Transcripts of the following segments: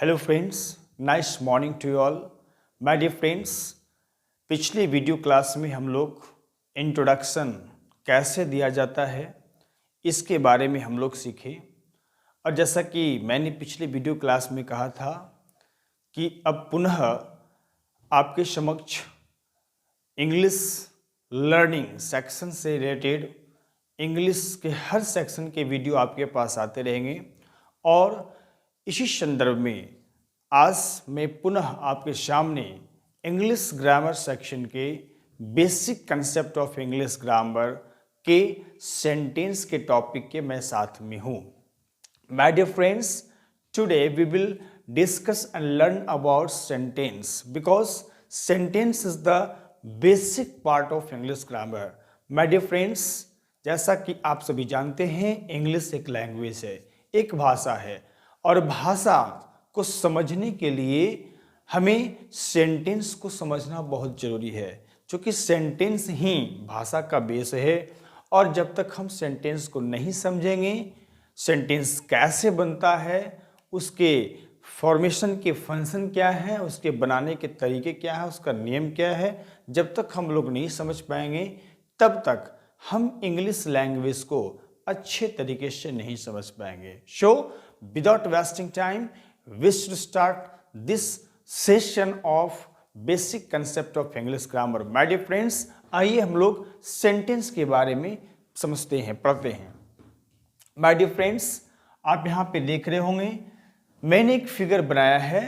Hello friends, nice morning to you all. My dear friends, पिछले video class में हम लोग इंट्रोडक्शन कैसे दिया जाता है इसके बारे में हम लोग सीखे। और जैसा कि मैंने पिछले वीडियो क्लास में कहा था कि अब पुनः आपके समक्ष इंग्लिश लर्निंग सेक्शन से रिलेटेड इंग्लिश के हर सेक्शन के वीडियो आपके पास आते रहेंगे। और इसी संदर्भ में आज मैं पुनः आपके सामने इंग्लिश ग्रामर सेक्शन के basic concept of English grammar के सेंटेंस के टॉपिक के मैं साथ में हूँ। My dear friends, today we will discuss and learn about sentence because sentence is the basic part of English grammar. My dear friends, जैसा कि आप सभी जानते हैं, इंग्लिश एक लैंग्वेज है, एक भाषा है, और भाषा को समझने के लिए हमें सेंटेंस को समझना बहुत जरूरी है, क्योंकि सेंटेंस ही भाषा का बेस है। और जब तक हम सेंटेंस को नहीं समझेंगे, सेंटेंस कैसे बनता है, उसके फॉर्मेशन के फंक्शन क्या है, उसके बनाने के तरीके क्या है, उसका नियम क्या है, जब तक हम लोग नहीं समझ पाएंगे तब तक हम इंग्लिश लैंग्वेज को अच्छे तरीके से नहीं समझ पाएंगे। So without wasting time we should start this session of basic concept of English grammar. My dear friends, आइए हम लोग सेंटेंस के बारे में समझते हैं, पढ़ते हैं। My dear friends, आप यहाँ पे देख रहे होंगे मैंने एक फिगर बनाया है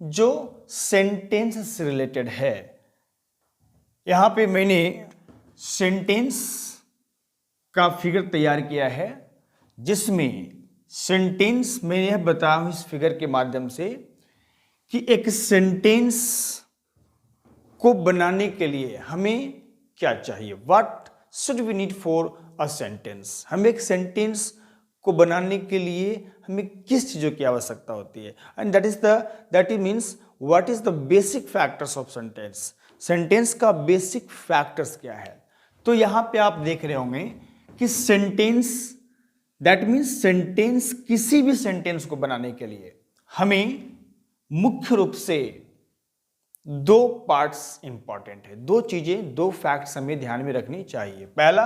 जो सेंटेंस से रिलेटेड है। यहाँ पे मैंने सेंटेंस का फिगर तैयार किया है जिसमें सेंटेंस मैंने यह बताया हूं इस फिगर के माध्यम से कि एक सेंटेंस को बनाने के लिए हमें क्या चाहिए, what should we need for a sentence. हमें एक सेंटेंस को बनाने के लिए हमें किस चीज़ों की आवश्यकता होती है, and that is means what is the basic factors of sentence. Sentence का बेसिक फैक्टर्स क्या है। तो यहां पे आप देख रहे होंगे कि सेंटेंस दैट मीन्स सेंटेंस, किसी भी सेंटेंस को बनाने के लिए हमें मुख्य रूप से दो पार्ट्स इंपॉर्टेंट है, दो चीजें, दो फैक्ट्स हमें ध्यान में रखनी चाहिए। पहला,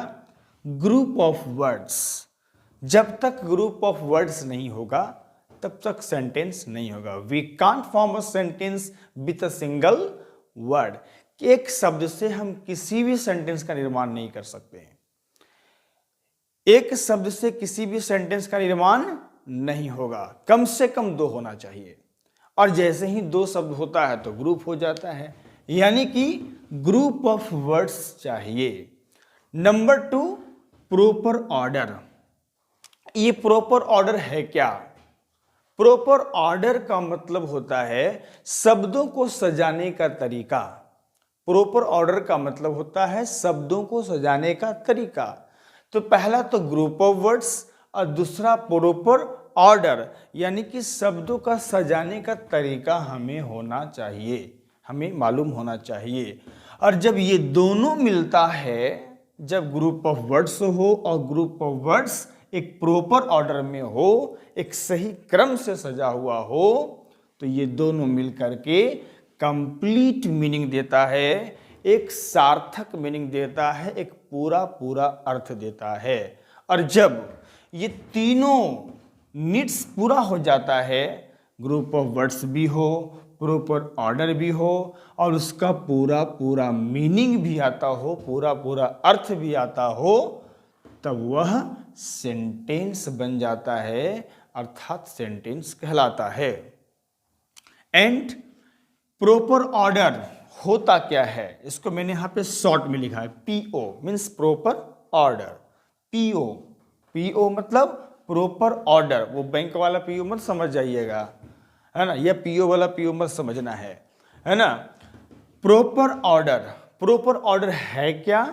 ग्रुप ऑफ वर्ड्स। जब तक ग्रुप ऑफ वर्ड्स नहीं होगा तब तक सेंटेंस नहीं होगा। We can't form a sentence with a single word. एक शब्द से हम किसी भी सेंटेंस का निर्माण नहीं कर सकते हैं। एक शब्द से किसी भी सेंटेंस का निर्माण नहीं होगा, कम से कम दो होना चाहिए। और जैसे ही दो शब्द होता है तो ग्रुप हो जाता है, यानी कि ग्रुप ऑफ वर्ड्स चाहिए। Number 2, proper order. ये प्रॉपर ऑर्डर है क्या? प्रॉपर ऑर्डर का मतलब होता है शब्दों को सजाने का तरीका। प्रॉपर ऑर्डर का मतलब होता है शब्दों को सजाने का तरीका। तो पहला तो ग्रुप ऑफ वर्ड्स और दूसरा प्रॉपर ऑर्डर, यानी कि शब्दों का सजाने का तरीका हमें होना चाहिए, हमें मालूम होना चाहिए। और जब ये दोनों मिलता है, जब ग्रुप ऑफ वर्ड्स हो और ग्रुप ऑफ वर्ड्स एक प्रॉपर ऑर्डर में हो, एक सही क्रम से सजा हुआ हो, तो ये दोनों मिलकर के कंप्लीट मीनिंग देता है, एक सार्थक मीनिंग देता है, एक पूरा पूरा अर्थ देता है। और जब ये तीनों नीड्स पूरा हो जाता है, ग्रुप ऑफ वर्ड्स भी हो, प्रॉपर ऑर्डर भी हो, और उसका पूरा पूरा मीनिंग भी आता हो, पूरा पूरा अर्थ भी आता हो, तब वह सेंटेंस बन जाता है, अर्थात सेंटेंस कहलाता है। एंड प्रॉपर ऑर्डर होता क्या है, इसको मैंने यहां पे शॉर्ट में लिखा है, PO means proper order. PO मतलब प्रॉपर ऑर्डर। वो बैंक वाला PO मत समझ जाइएगा, है ना, यह PO वाला PO मत समझना है ना। प्रॉपर ऑर्डर, प्रॉपर ऑर्डर है क्या?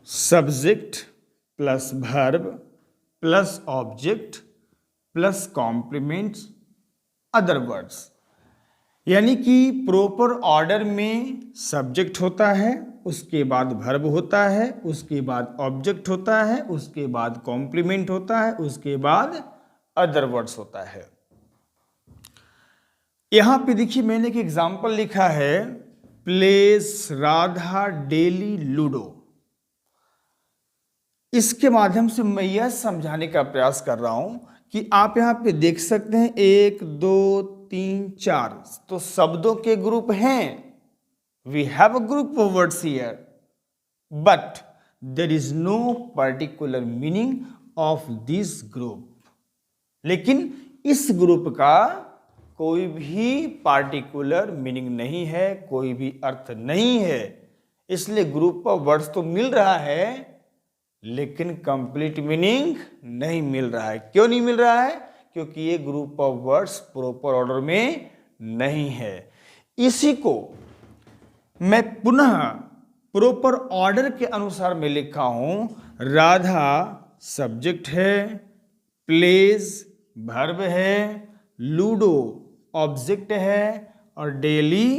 Subject plus verb plus object plus complement other words. यानी कि प्रॉपर ऑर्डर में सब्जेक्ट होता है, उसके बाद वर्ब होता है, उसके बाद ऑब्जेक्ट होता है, उसके बाद कॉम्प्लीमेंट होता है, उसके बाद अदर वर्ड्स होता है। यहां पे देखिए मैंने एक एग्जाम्पल लिखा है, प्लेस राधा डेली लूडो। इसके माध्यम से मैं यह समझाने का प्रयास कर रहा हूं कि आप यहां पे देख सकते हैं 1 2 3 4 तो शब्दों के ग्रुप हैं। We have a group of words here, but there is no particular meaning of this group. लेकिन इस ग्रुप का कोई भी पार्टिकुलर मीनिंग नहीं है, कोई भी अर्थ नहीं है। इसलिए ग्रुप ऑफ वर्ड्स तो मिल रहा है, लेकिन कंप्लीट मीनिंग नहीं मिल रहा है। क्यों नहीं मिल रहा है? क्योंकि ये group of words proper order में नहीं है। इसी को मैं पुनः प्रॉपर ऑर्डर के अनुसार मैं लिखा हूं। राधा सब्जेक्ट है, प्लेज वर्ब है, लूडो ऑब्जेक्ट है और डेली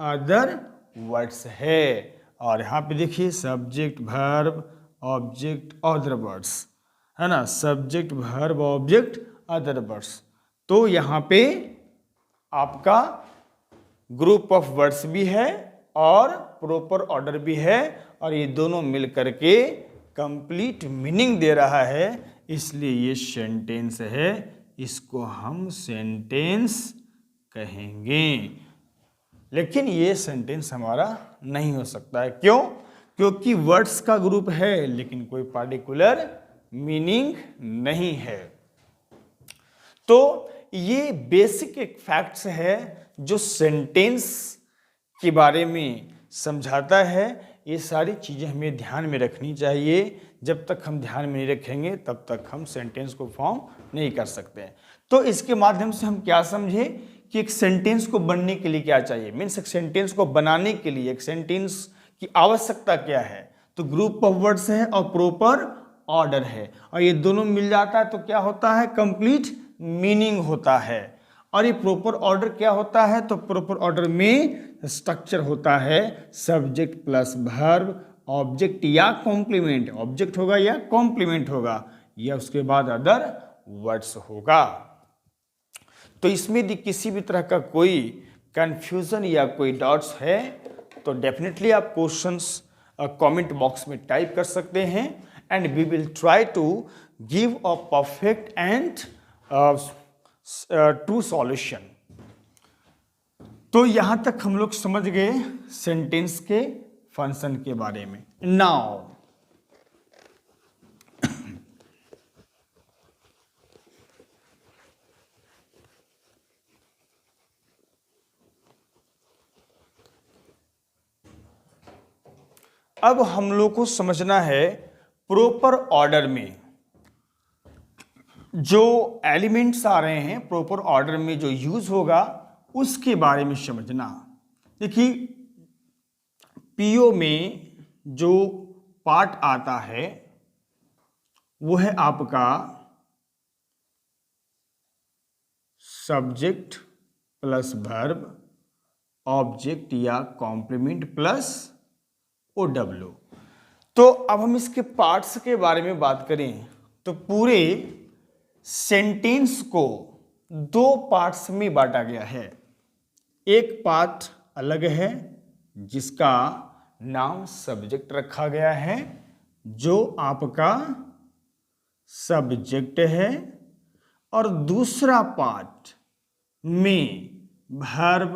अदर वर्ड्स है। और यहां पे देखिए subject verb object other words, है ना, subject verb object other words. तो यहां पे आपका ग्रुप ऑफ वर्ड्स भी है और प्रॉपर ऑर्डर भी है, और ये दोनों मिल करके कंप्लीट मीनिंग दे रहा है। इसलिए ये सेंटेंस है, इसको हम सेंटेंस कहेंगे। लेकिन ये सेंटेंस हमारा नहीं हो सकता है। क्यों? क्योंकि वर्ड्स का ग्रुप है लेकिन कोई पार्टिकुलर मीनिंग नहीं है। तो ये बेसिक एक फैक्ट्स है जो सेंटेंस के बारे में समझाता है। ये सारी चीज़ें हमें ध्यान में रखनी चाहिए। जब तक हम ध्यान में नहीं रखेंगे तब तक हम सेंटेंस को फॉर्म नहीं कर सकते। तो इसके माध्यम से हम क्या समझे कि एक सेंटेंस को बनने के लिए क्या चाहिए, मीन्स एक सेंटेंस को बनाने के लिए एक सेंटेंस की आवश्यकता क्या है। तो ग्रुप ऑफ वर्ड्स है और प्रॉपर ऑर्डर है, और ये दोनों मिल जाता है तो क्या होता है, कंप्लीट मीनिंग होता है। और ये प्रॉपर ऑर्डर क्या होता है, तो प्रॉपर ऑर्डर में स्ट्रक्चर होता है सब्जेक्ट प्लस वर्ब, ऑब्जेक्ट या कॉम्प्लीमेंट, ऑब्जेक्ट होगा या कॉम्प्लीमेंट होगा, या उसके बाद अदर वर्ड्स होगा। तो इसमें यदि किसी भी तरह का कोई कंफ्यूजन या कोई डाउट्स है तो डेफिनेटली आप क्वेश्चंस कमेंट बॉक्स में टाइप कर सकते हैं, and we will try to give a perfect and true solution. तो यहां तक हम लोग समझ गए सेंटेंस के फंक्शन के बारे में। नाउ अब हम लोग को समझना है प्रॉपर ऑर्डर में जो एलिमेंट्स आ रहे हैं, प्रॉपर ऑर्डर में जो यूज होगा उसके बारे में समझना। देखिए पीओ में जो पार्ट आता है वो है आपका सब्जेक्ट प्लस वर्ब, ऑब्जेक्ट या कॉम्प्लीमेंट प्लस OW। तो अब हम इसके पार्ट्स के बारे में बात करें तो पूरे सेंटेंस को दो पार्ट्स में बांटा गया है। एक पार्ट अलग है जिसका नाम सब्जेक्ट रखा गया है, जो आपका सब्जेक्ट है, और दूसरा पार्ट में वर्ब,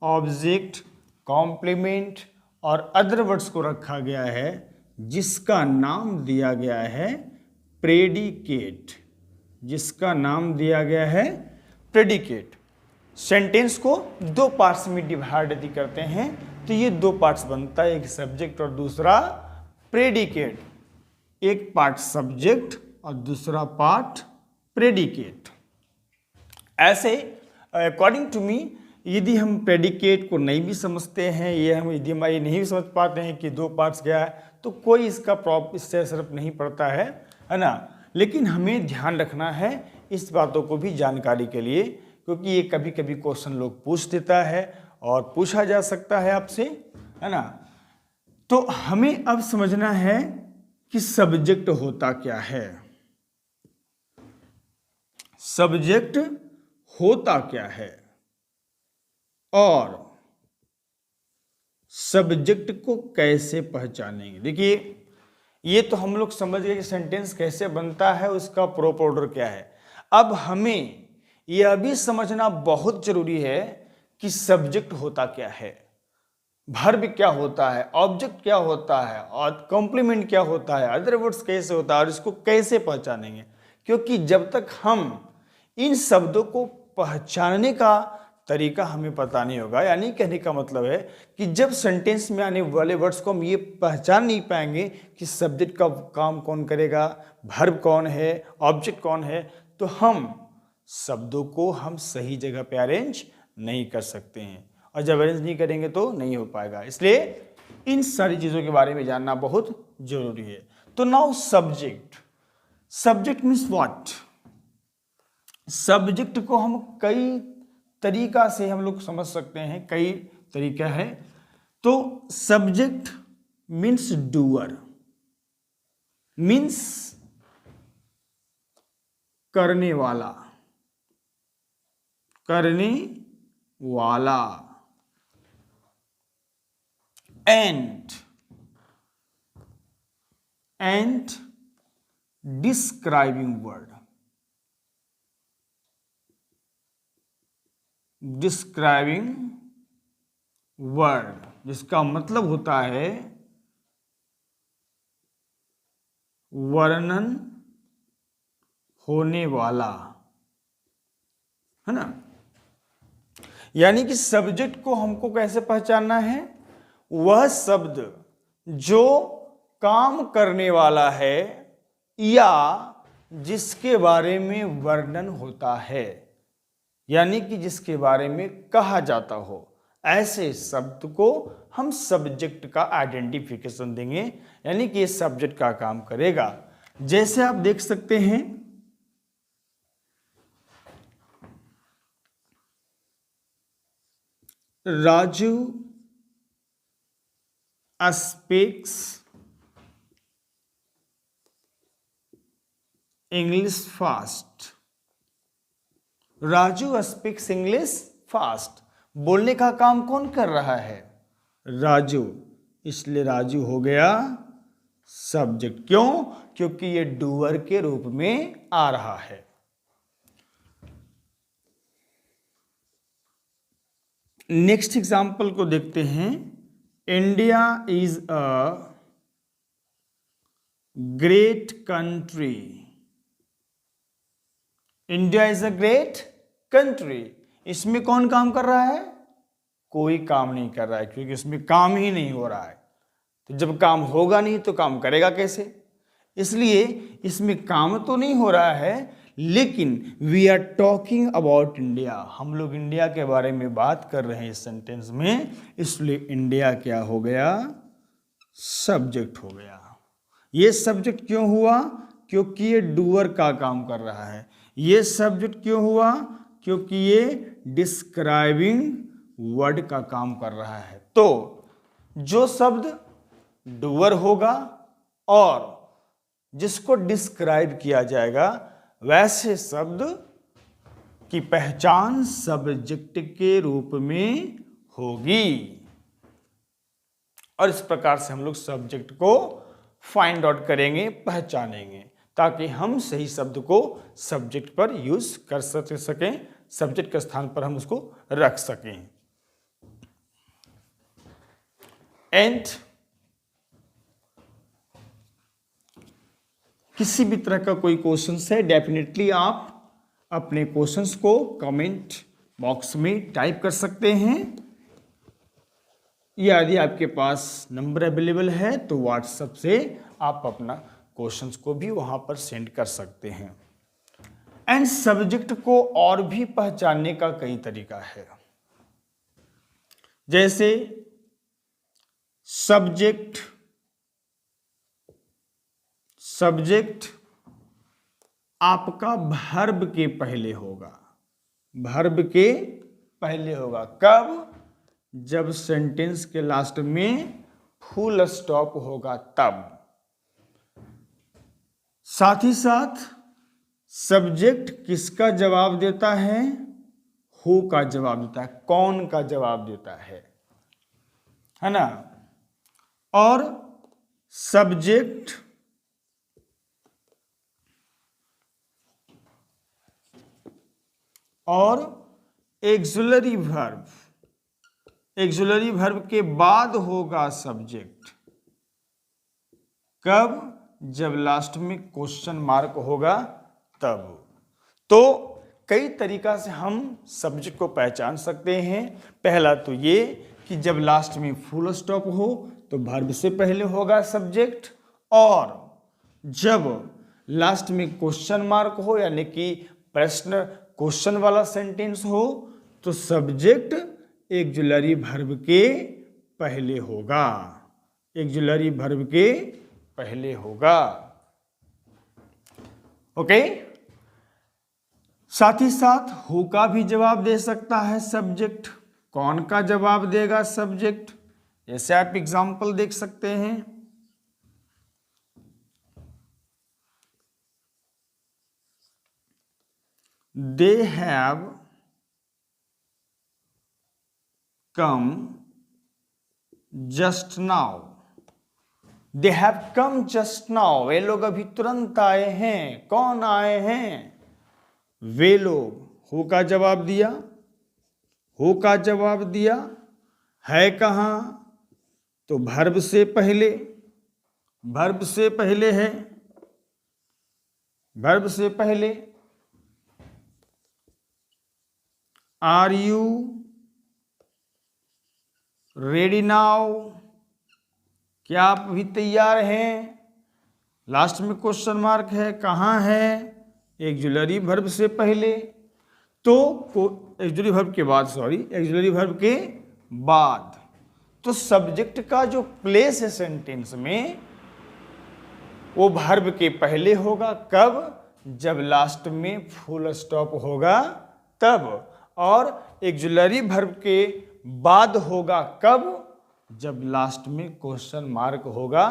ऑब्जेक्ट, कॉम्प्लीमेंट और अदर वर्ड्स को रखा गया है, जिसका नाम दिया गया है प्रेडिकेट, जिसका नाम दिया गया है प्रेडिकेट। सेंटेंस को दो पार्ट्स में डिवाइड यदि करते हैं तो ये दो पार्ट्स बनता है, एक सब्जेक्ट और दूसरा प्रेडिकेट। एक पार्ट सब्जेक्ट और दूसरा पार्ट प्रेडिकेट। ऐसे अकॉर्डिंग टू मी यदि हम प्रेडिकेट को नहीं भी समझते हैं, यदि हम ये नहीं भी समझ पाते हैं कि दो पार्ट्स क्या है, तो कोई इसका इससे असर नहीं पड़ता है ना। लेकिन हमें ध्यान रखना है इस बातों को भी जानकारी के लिए, क्योंकि ये कभी कभी क्वेश्चन लोग पूछ देता है और पूछा जा सकता है आपसे, है ना। तो हमें अब समझना है कि सब्जेक्ट होता क्या है। सब्जेक्ट होता क्या है? और सब्जेक्ट को कैसे पहचानेंगे। देखिए, ये तो हम लोग समझ गए कि सेंटेंस कैसे बनता है, उसका प्रॉपर ऑर्डर क्या है। अब हमें यह भी समझना बहुत जरूरी है कि सब्जेक्ट होता क्या है, वर्ब क्या होता है, ऑब्जेक्ट क्या होता है और कॉम्प्लीमेंट क्या होता है, अदर वर्ड्स कैसे होता है और इसको कैसे पहचानेंगे। क्योंकि जब तक हम इन शब्दों को पहचानने का तरीका हमें पता नहीं होगा, यानी कहने का मतलब है कि जब सेंटेंस में आने वाले वर्ड्स को हम ये पहचान नहीं पाएंगे कि सब्जेक्ट का काम कौन करेगा, वर्ब कौन है, ऑब्जेक्ट कौन है, तो हम शब्दों को हम सही जगह पे अरेंज नहीं कर सकते हैं, और जब अरेंज नहीं करेंगे तो नहीं हो पाएगा। इसलिए इन सारी चीज़ों के बारे में जानना बहुत जरूरी है। तो now subject means what. Subject को हम कई तरीका से हम लोग समझ सकते हैं, कई तरीका है। तो सब्जेक्ट मीन्स डूअर, मीन्स करने वाला, करने वाला, and describing word, describing word, जिसका मतलब होता है वर्णन होने वाला, है ना। यानी कि सब्जेक्ट को हमको कैसे पहचानना है, वह शब्द जो काम करने वाला है या जिसके बारे में वर्णन होता है, यानी कि जिसके बारे में कहा जाता हो, ऐसे शब्द को हम सब्जेक्ट का आइडेंटिफिकेशन देंगे, यानी कि ये सब्जेक्ट का काम करेगा। जैसे आप देख सकते हैं, Raju speaks English fast. Raju speaks English fast, बोलने का काम कौन कर रहा है, राजू, इसलिए राजू हो गया सब्जेक्ट। क्यों? क्योंकि ये डूअर के रूप में आ रहा है। नेक्स्ट एग्जाम्पल को देखते हैं। India is a great country. India is a great country, इसमें कौन काम कर रहा है, कोई काम नहीं कर रहा है, क्योंकि इसमें काम ही नहीं हो रहा है। तो जब काम होगा नहीं तो काम करेगा कैसे, इसलिए इसमें काम तो नहीं हो रहा है, लेकिन we are talking about India, हम लोग इंडिया के बारे में बात कर रहे हैं इस सेंटेंस में, इसलिए इंडिया क्या हो गया, सब्जेक्ट हो गया। ये सब्जेक्ट क्यों हुआ, क्योंकि ये डूअर का काम कर रहा है। ये सब्जेक्ट क्यों हुआ, क्योंकि ये डिस्क्राइबिंग वर्ड का काम कर रहा है। तो जो शब्द डूअर होगा और जिसको डिस्क्राइब किया जाएगा, वैसे शब्द की पहचान सब्जेक्ट के रूप में होगी, और इस प्रकार से हम लोग सब्जेक्ट को फाइंड आउट करेंगे, पहचानेंगे, ताकि हम सही शब्द को सब्जेक्ट पर यूज कर सकें, सब्जेक्ट के स्थान पर हम उसको रख सकें। एंड किसी भी तरह का कोई क्वेश्चन है, डेफिनेटली आप अपने क्वेश्चंस को कमेंट बॉक्स में टाइप कर सकते हैं, या यदि आपके पास नंबर अवेलेबल है तो व्हाट्सएप से आप अपना क्वेश्चंस को भी वहां पर सेंड कर सकते हैं। एंड सब्जेक्ट को और भी पहचानने का कई तरीका है, जैसे सब्जेक्ट आपका वर्ब के पहले होगा, वर्ब के पहले होगा, कब, जब सेंटेंस के लास्ट में फुल स्टॉप होगा तब। साथ ही साथ सब्जेक्ट किसका जवाब देता है, हु का जवाब देता है, कौन का जवाब देता है ना। और सब्जेक्ट और एक्सुलरी वर्ब, एक्सुलरी वर्ब के बाद होगा सब्जेक्ट। कब? जब लास्ट में क्वेश्चन मार्क होगा तब। तो कई तरीका से हम सब्जेक्ट को पहचान सकते हैं। पहला तो ये कि जब लास्ट में फुल स्टॉप हो तो वर्ब से पहले होगा सब्जेक्ट, और जब लास्ट में क्वेश्चन मार्क हो यानी कि प्रश्न क्वेश्चन वाला सेंटेंस हो तो सब्जेक्ट एक्सुलरी वर्ब के पहले होगा, एक्सुलरी वर्ब के पहले होगा। ओके। साथ ही साथ हु का भी जवाब दे सकता है सब्जेक्ट। कौन का जवाब देगा सब्जेक्ट? जैसे आप एग्जाम्पल देख सकते हैं। They have come just now, they have come just now, वे लोग अभी तुरंत आए हैं। कौन आए हैं? वे लोग। हु का जवाब दिया, हु का जवाब दिया। है कहां? तो वर्ब से पहले, वर्ब से पहले है, वर्ब से पहले। आर यू रेडी नाउ, क्या आप भी तैयार हैं? लास्ट में क्वेश्चन मार्क है, कहां है? एक्सुलरी वर्ब से पहले। तो एक्सुलरी वर्ब के बाद, सॉरी, एक्सुलरी वर्ब के बाद। तो सब्जेक्ट का जो प्लेस है सेंटेंस में वो वर्ब के पहले होगा। कब? जब लास्ट में फुल स्टॉप होगा तब। और एक्सुलरी वर्ब के बाद होगा कब? जब लास्ट में क्वेश्चन मार्क होगा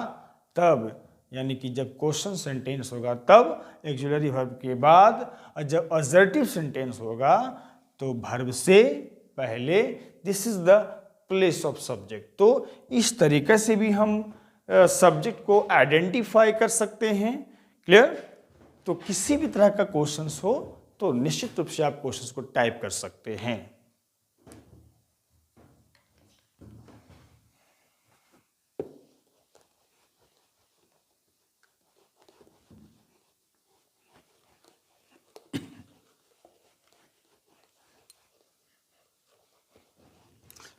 तब, यानी कि जब क्वेश्चन सेंटेंस होगा तब एक्सुलरी वर्ब के बाद, और जब असर्टिव सेंटेंस होगा तो वर्ब से पहले। This is the place of subject. तो इस तरीके से भी हम सब्जेक्ट को आइडेंटिफाई कर सकते हैं। क्लियर? तो किसी भी तरह का क्वेश्चन हो तो निश्चित रूप से आप क्वेश्चन को टाइप कर सकते हैं।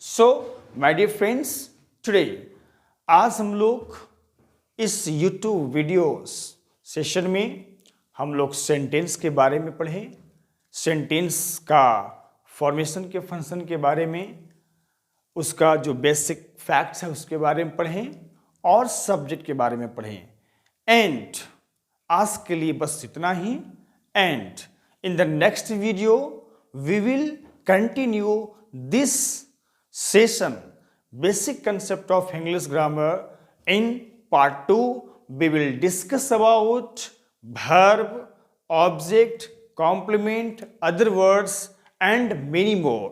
So my dear friends, today आज हम लोग इस YouTube वीडियोस सेशन में हम लोग सेंटेंस के बारे में पढ़ें, सेंटेंस का फॉर्मेशन के फंक्शन के बारे में, उसका जो बेसिक फैक्ट्स है उसके बारे में पढ़ें, और सब्जेक्ट के बारे में पढ़ें। एंड आज के लिए बस इतना ही। And in the next video we will continue this session, basic concept of English grammar. In part 2 we will discuss about verb, object, complement, other words and many more.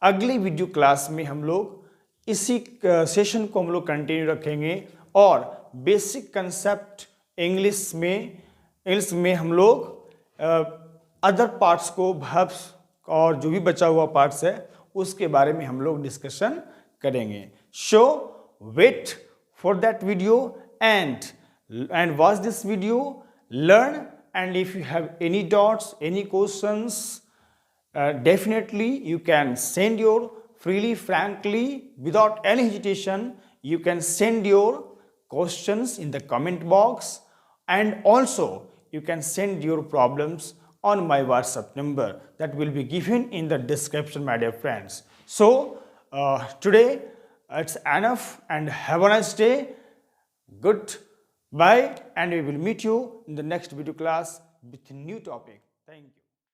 अगली वीडियो क्लास में हम लोग इसी session को हम लोग continue रखेंगे, और बेसिक कंसेप्ट इंग्लिश में हम लोग अदर पार्ट्स को, verbs और जो भी बचा हुआ पार्ट्स है उसके बारे में हम लोग डिस्कशन करेंगे। So wait for that video and watch this video, learn, and if you have any doubts, any questions, definitely you can send your freely, frankly, without any hesitation, you can send your questions in the comment box, and also you can send your problems on my WhatsApp number that will be given in the description, my dear friends. So today it's enough, and have a nice day. Goodbye, and we will meet you in the next video class with a new topic. Thank you.